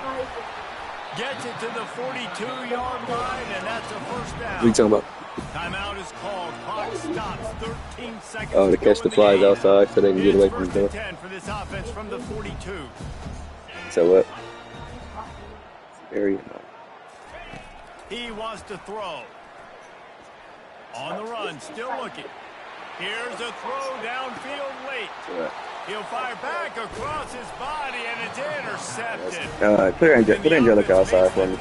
Speaker 1: Gets it to the 42-yard line, and that's a first down.
Speaker 2: What are you talking about?
Speaker 1: Timeout is called. Clock stops. 13 seconds.
Speaker 2: Oh, to catch the flies outside so they can get away from the door.
Speaker 1: 10 for this offense from the 42.
Speaker 2: So what? Very
Speaker 1: He wants to throw. On the run, still looking. Here's a throw downfield late. He'll fire back across his body, and it's intercepted.
Speaker 2: Put Angelica outside for me.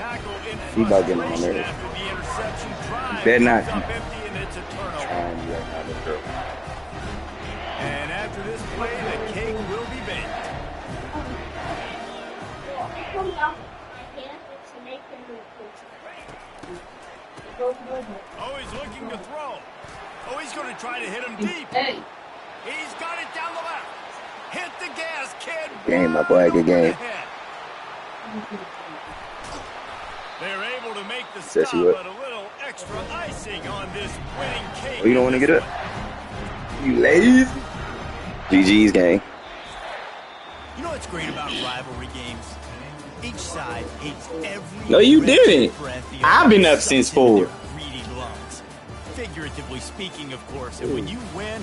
Speaker 2: He about getting on my nerves. Better not.
Speaker 1: And after this play, the cake will be baked. Oh, he's looking to throw. Oh, he's going to try to hit him deep. He's got it down the left. Hit the gas, kid.
Speaker 2: Game, my boy. Good game.
Speaker 1: They're able to make the stop, but a little extra icing on this winning cake.
Speaker 2: Oh, you don't want to get up? You lazy? GG's game.
Speaker 1: You know what's great about rivalry games? Each side hates every.
Speaker 2: No, you didn't. I've been up since 4.
Speaker 1: Figuratively speaking, of course, and when you win,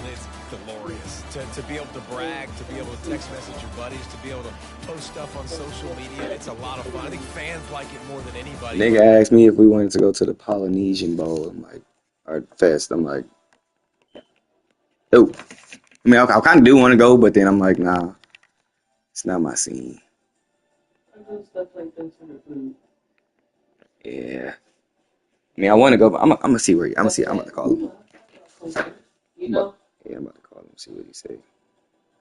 Speaker 4: it's glorious to be able to brag, to be able to text message your buddies, to be able to post stuff on social media. It's a lot of fun. I think fans like it more than anybody.
Speaker 2: Nigga asked me if we wanted to go to the Polynesian Bowl. I'm like, or fest. I'm like, oh. I mean, I kind of do want to go, but then I'm like, nah, it's not my scene. Yeah. I mean, I want to go, but I'm gonna see where I'm gonna see. I'm about to call him. I'm about to call him. See what he say.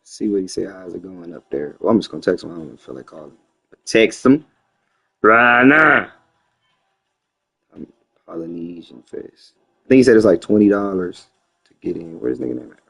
Speaker 2: See what he say. How's it going up there? Well, I'm just gonna text him. I don't feel like calling. But text him right now. Polynesian Fest. I think he said it's like $20 to get in. Where's nigga name at?